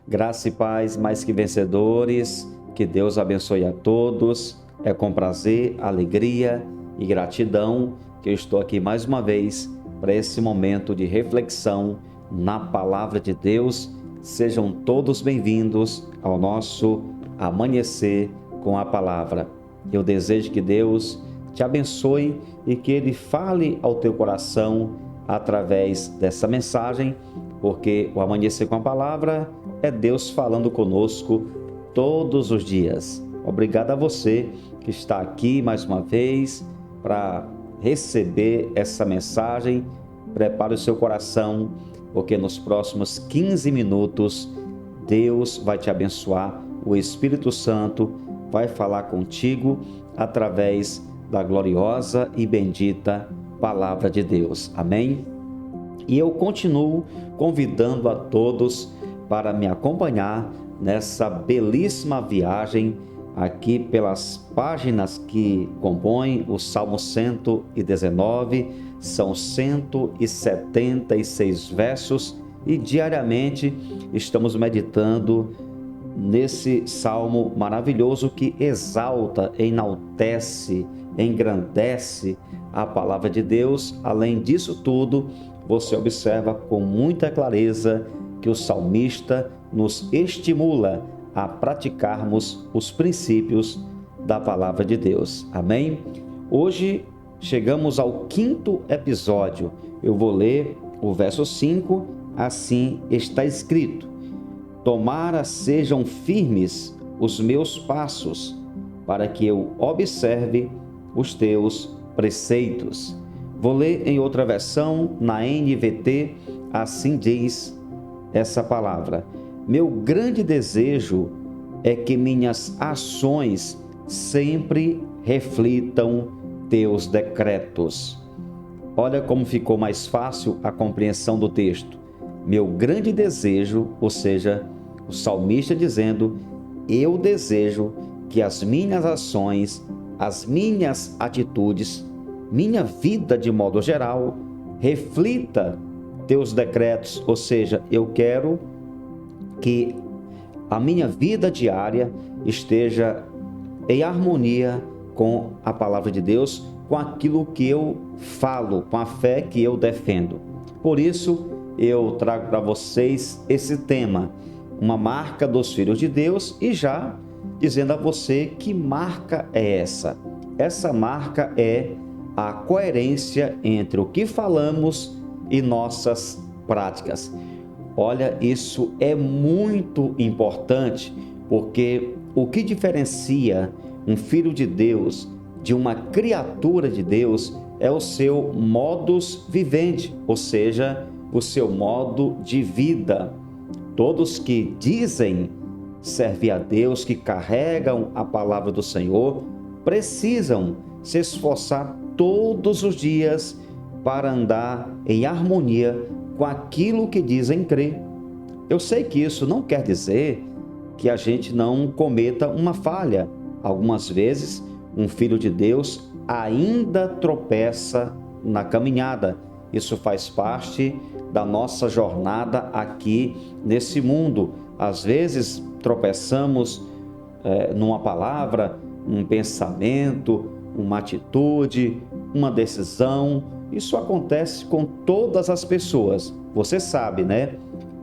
Graça e paz mais que vencedores, que Deus abençoe a todos. É com prazer, alegria e gratidão que eu estou aqui mais uma vez para esse momento de reflexão na Palavra de Deus. Sejam todos bem-vindos ao nosso Amanhecer com a Palavra. Eu desejo que Deus te abençoe e que Ele fale ao teu coração através dessa mensagem, porque o Amanhecer com a Palavra é Deus falando conosco todos os dias. Obrigado a você que está aqui mais uma vez para receber essa mensagem. Prepare o seu coração, porque nos próximos 15 minutos Deus vai te abençoar. O Espírito Santo vai falar contigo através da gloriosa e bendita Palavra de Deus. Amém? E eu continuo convidando a todos para me acompanhar nessa belíssima viagem aqui pelas páginas que compõem o Salmo 119, são 176 versos e diariamente estamos meditando nesse salmo maravilhoso que exalta, enaltece, engrandece a palavra de Deus. Além disso tudo, você observa com muita clareza que o salmista nos estimula a praticarmos os princípios da palavra de Deus. Amém? Hoje chegamos ao 5º episódio. Eu vou ler o verso 5, assim está escrito: Tomara sejam firmes os meus passos, para que eu observe os teus preceitos. Vou ler em outra versão, na NVT, assim diz essa palavra: Meu grande desejo é que minhas ações sempre reflitam teus decretos. Olha como ficou mais fácil a compreensão do texto. Meu grande desejo, ou seja, o salmista dizendo: eu desejo que as minhas ações, as minhas atitudes, minha vida de modo geral, reflita teus decretos, ou seja, eu quero que a minha vida diária esteja em harmonia com a palavra de Deus, com aquilo que eu falo, com a fé que eu defendo. Por isso, eu trago para vocês esse tema, uma marca dos filhos de Deus, e já dizendo a você que marca é essa. Essa marca é a coerência entre o que falamos e nossas práticas. Olha, isso é muito importante, porque o que diferencia um filho de Deus de uma criatura de Deus é o seu modus vivendi, ou seja, o seu modo de vida. Todos que dizem servir a Deus, que carregam a palavra do Senhor, precisam se esforçar todos os dias para andar em harmonia com aquilo que dizem crer. Eu sei que isso não quer dizer que a gente não cometa uma falha. Algumas vezes, um filho de Deus ainda tropeça na caminhada. Isso faz parte da nossa jornada aqui nesse mundo. Às vezes, tropeçamos numa palavra, um pensamento, uma atitude, uma decisão. Isso acontece com todas as pessoas. Você sabe, né?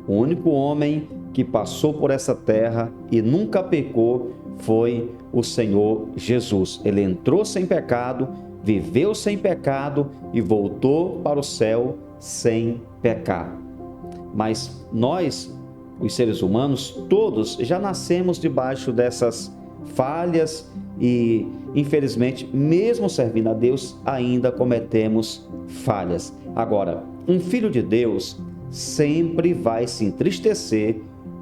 O único homem que passou por essa terra e nunca pecou foi o Senhor Jesus. Ele entrou sem pecado, viveu sem pecado e voltou para o céu sem pecar. Mas nós, os seres humanos, todos já nascemos debaixo dessas falhas e, infelizmente, mesmo servindo a Deus, ainda cometemos falhas. Agora, um filho de Deus sempre vai se entristecer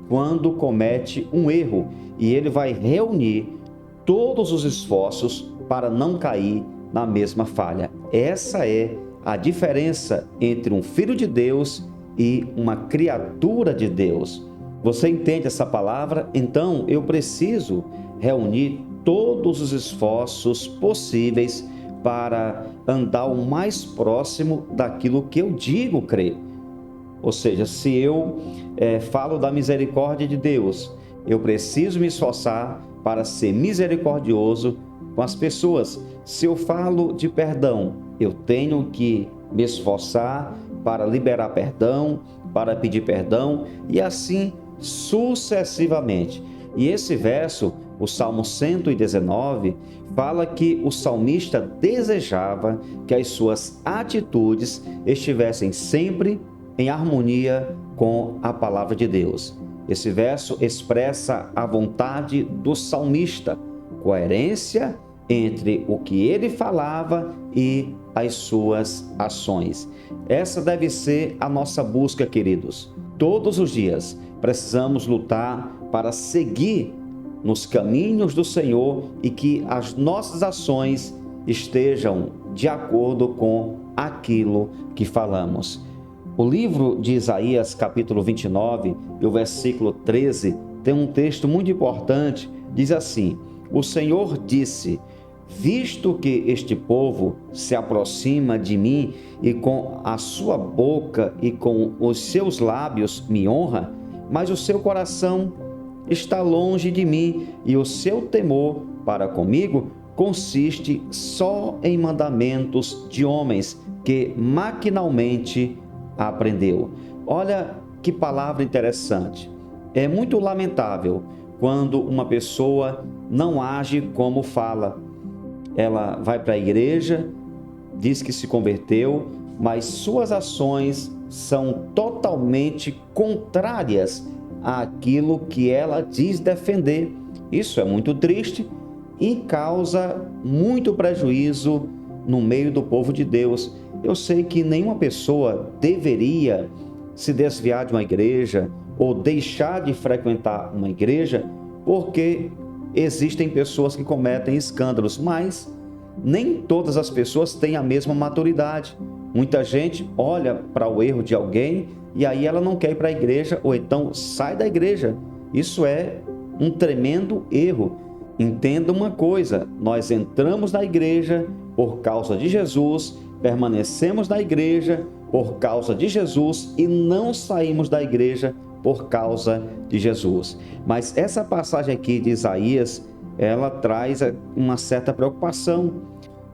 quando comete um erro, e ele vai reunir todos os esforços para não cair na mesma falha. Essa é a diferença entre um filho de Deus e uma criatura de Deus. Você entende essa palavra? Então, eu preciso reunir todos os esforços possíveis para andar o mais próximo daquilo que eu digo crer. Ou seja, se eu falo da misericórdia de Deus, eu preciso me esforçar para ser misericordioso com as pessoas. Se eu falo de perdão, eu tenho que me esforçar para liberar perdão, para pedir perdão e assim sucessivamente. E esse verso, o Salmo 119, fala que o salmista desejava que as suas atitudes estivessem sempre em harmonia com a palavra de Deus. Esse verso expressa a vontade do salmista, coerência entre o que ele falava e as suas ações. Essa deve ser a nossa busca, queridos. Todos os dias precisamos lutar para seguir nos caminhos do Senhor e que as nossas ações estejam de acordo com aquilo que falamos. O livro de Isaías, capítulo 29, e o versículo 13, tem um texto muito importante. Diz assim: o Senhor disse: visto que este povo se aproxima de mim e com a sua boca e com os seus lábios me honra, mas o seu coração está longe de mim e o seu temor para comigo consiste só em mandamentos de homens que maquinalmente aprendeu. Olha que palavra interessante. É muito lamentável quando uma pessoa não age como fala. Ela vai para a igreja, diz que se converteu, mas suas ações são totalmente contrárias àquilo que ela diz defender. Isso é muito triste e causa muito prejuízo no meio do povo de Deus. Eu sei que nenhuma pessoa deveria se desviar de uma igreja ou deixar de frequentar uma igreja porque existem pessoas que cometem escândalos, mas nem todas as pessoas têm a mesma maturidade. Muita gente olha para o erro de alguém e aí ela não quer ir para a igreja ou então sai da igreja. Isso é um tremendo erro. Entenda uma coisa, nós entramos na igreja por causa de Jesus, permanecemos na igreja por causa de Jesus e não saímos da igreja por causa de Jesus. Mas essa passagem aqui de Isaías, ela traz uma certa preocupação.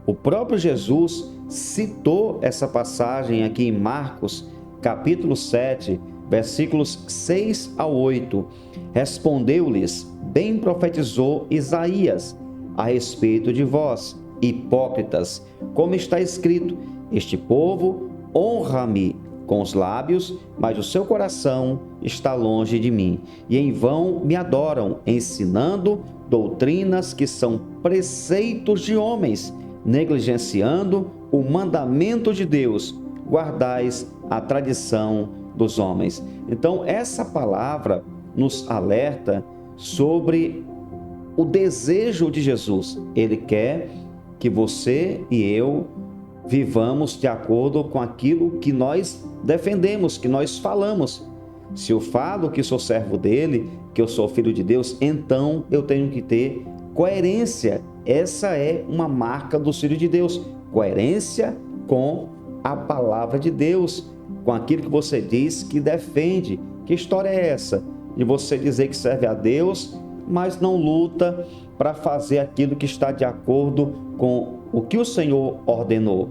O próprio Jesus citou essa passagem aqui em Marcos, capítulo 7, versículos 6 a 8. Respondeu-lhes: bem profetizou Isaías a respeito de vós, hipócritas, como está escrito: este povo honra-me com os lábios, mas o seu coração está longe de mim, e em vão me adoram, ensinando doutrinas que são preceitos de homens, negligenciando o mandamento de Deus, guardais a tradição dos homens. Então, essa palavra nos alerta sobre o desejo de Jesus. Ele quer que você e eu vivamos de acordo com aquilo que nós defendemos, que nós falamos. Se eu falo que sou servo dele, que eu sou filho de Deus, então eu tenho que ter coerência. Essa é uma marca do filho de Deus. Coerência com a palavra de Deus, com aquilo que você diz que defende. Que história é essa? De você dizer que serve a Deus, mas não luta para fazer aquilo que está de acordo com o que o Senhor ordenou.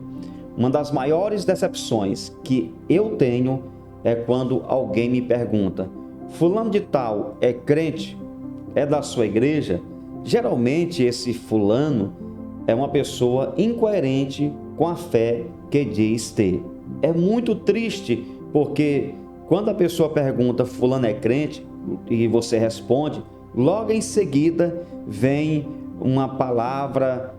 Uma das maiores decepções que eu tenho é quando alguém me pergunta: fulano de tal é crente? É da sua igreja? Geralmente esse fulano é uma pessoa incoerente com a fé que diz ter. É muito triste porque quando a pessoa pergunta fulano é crente e você responde, logo em seguida vem uma palavra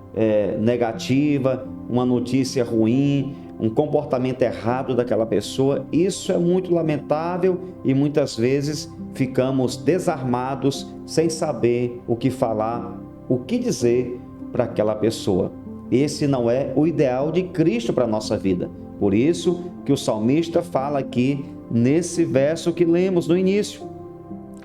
negativa, uma notícia ruim, um comportamento errado daquela pessoa. Isso é muito lamentável e muitas vezes ficamos desarmados, sem saber o que falar, o que dizer para aquela pessoa. Esse não é o ideal de Cristo para a nossa vida. Por isso que o salmista fala aqui nesse verso que lemos no início: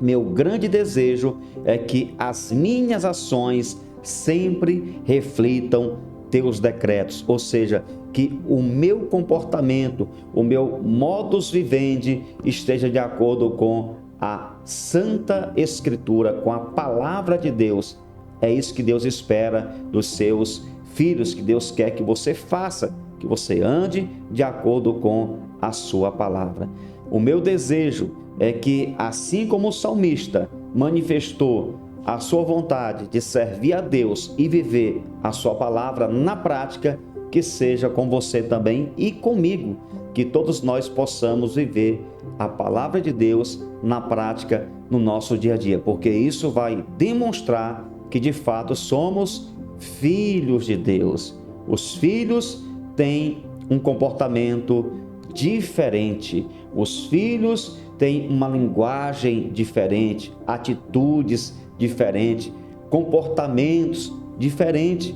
meu grande desejo é que as minhas ações sempre reflitam teus decretos, ou seja, que o meu comportamento, o meu modus vivendi esteja de acordo com a Santa Escritura, com a palavra de Deus. É isso que Deus espera dos seus filhos, que Deus quer que você faça, que você ande de acordo com a sua palavra. O meu desejo é que, assim como o salmista manifestou a sua vontade de servir a Deus e viver a sua palavra na prática, que seja com você também e comigo, que todos nós possamos viver a palavra de Deus na prática no nosso dia a dia, porque isso vai demonstrar que de fato somos filhos de Deus. Os filhos têm um comportamento diferente, os filhos têm uma linguagem diferente, atitudes diferentes, comportamentos diferentes.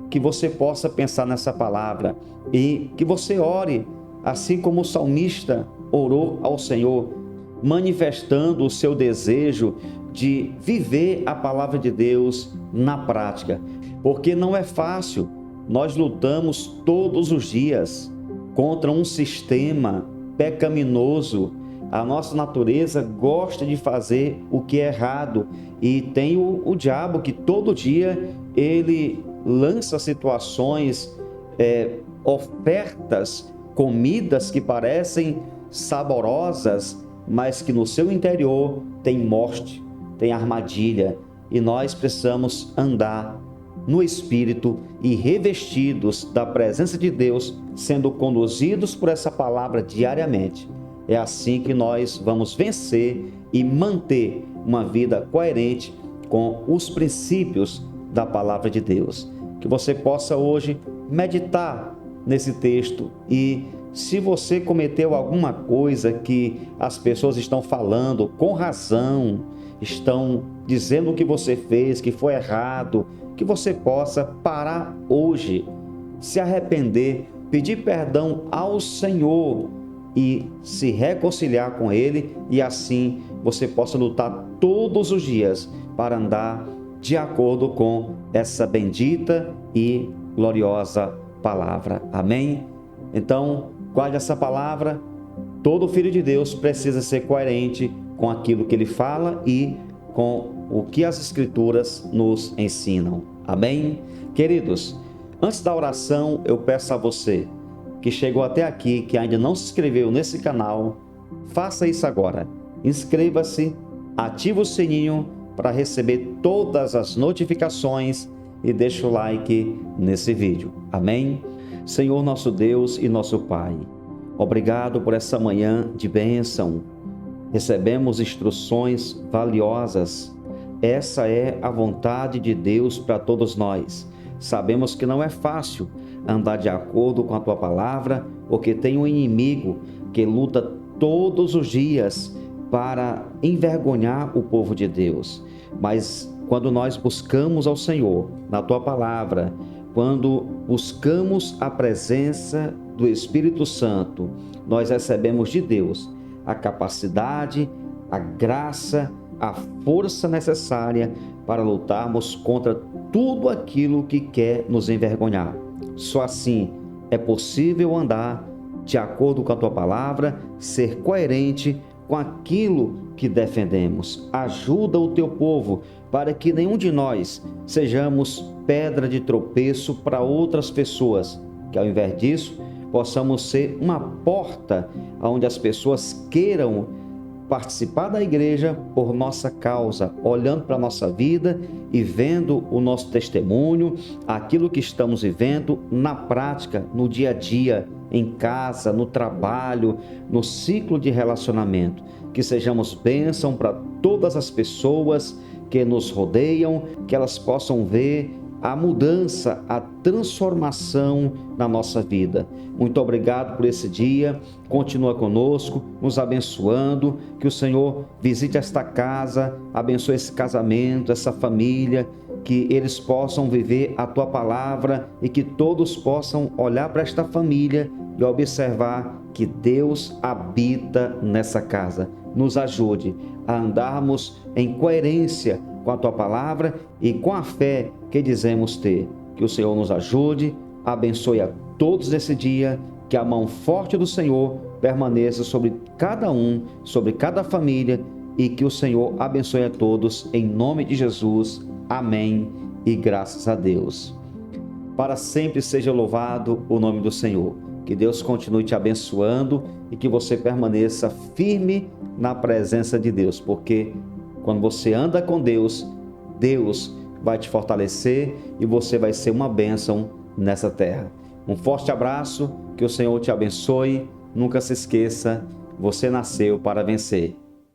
Que você possa pensar nessa palavra e que você ore, assim como o salmista orou ao Senhor, manifestando o seu desejo de viver a palavra de Deus na prática, porque não é fácil. Nós lutamos todos os dias contra um sistema pecaminoso. A nossa natureza gosta de fazer o que é errado e tem o diabo que todo dia ele lança situações, ofertas, comidas que parecem saborosas, mas que no seu interior tem morte, tem armadilha, e nós precisamos andar no Espírito e revestidos da presença de Deus, sendo conduzidos por essa palavra diariamente. É assim que nós vamos vencer e manter uma vida coerente com os princípios da palavra de Deus. Que você possa hoje meditar nesse texto e, se você cometeu alguma coisa que as pessoas estão falando com razão, estão dizendo que você fez, que foi errado, que você possa parar hoje, se arrepender, pedir perdão ao Senhor e se reconciliar com Ele, e assim você possa lutar todos os dias para andar de acordo com essa bendita e gloriosa palavra. Amém? Então, guarde essa palavra. Todo filho de Deus precisa ser coerente com aquilo que ele fala e com o que as Escrituras nos ensinam. Amém? Queridos, antes da oração, eu peço a você que chegou até aqui, que ainda não se inscreveu nesse canal, faça isso agora. Inscreva-se, ative o sininho para receber todas as notificações e deixe o like nesse vídeo. Amém? Senhor nosso Deus e nosso Pai, obrigado por essa manhã de bênção. Recebemos instruções valiosas. Essa é a vontade de Deus para todos nós. Sabemos que não é fácil andar de acordo com a Tua palavra, porque tem um inimigo que luta todos os dias para envergonhar o povo de Deus. Mas quando nós buscamos ao Senhor na Tua palavra, quando buscamos a presença do Espírito Santo, nós recebemos de Deus a capacidade, a graça, a força necessária para lutarmos contra tudo aquilo que quer nos envergonhar. Só assim é possível andar de acordo com a Tua palavra, ser coerente com aquilo que defendemos. Ajuda o Teu povo para que nenhum de nós sejamos pedra de tropeço para outras pessoas, que ao invés disso possamos ser uma porta onde as pessoas queiram participar da igreja por nossa causa, olhando para a nossa vida e vendo o nosso testemunho, aquilo que estamos vivendo na prática, no dia a dia, em casa, no trabalho, no ciclo de relacionamento. Que sejamos bênção para todas as pessoas que nos rodeiam, que elas possam ver a mudança, a transformação na nossa vida. Muito obrigado por esse dia. Continua conosco, nos abençoando. Que o Senhor visite esta casa, abençoe esse casamento, essa família, que eles possam viver a Tua palavra e que todos possam olhar para esta família e observar que Deus habita nessa casa. Nos ajude a andarmos em coerência com a Tua palavra e com a fé que dizemos ter. Que o Senhor nos ajude, abençoe a todos nesse dia, que a mão forte do Senhor permaneça sobre cada um, sobre cada família, e que o Senhor abençoe a todos, em nome de Jesus. Amém e graças a Deus. Para sempre seja louvado o nome do Senhor. Que Deus continue te abençoando e que você permaneça firme na presença de Deus, porque quando você anda com Deus, Deus vai te fortalecer e você vai ser uma bênção nessa terra. Um forte abraço, que o Senhor te abençoe. Nunca se esqueça, você nasceu para vencer.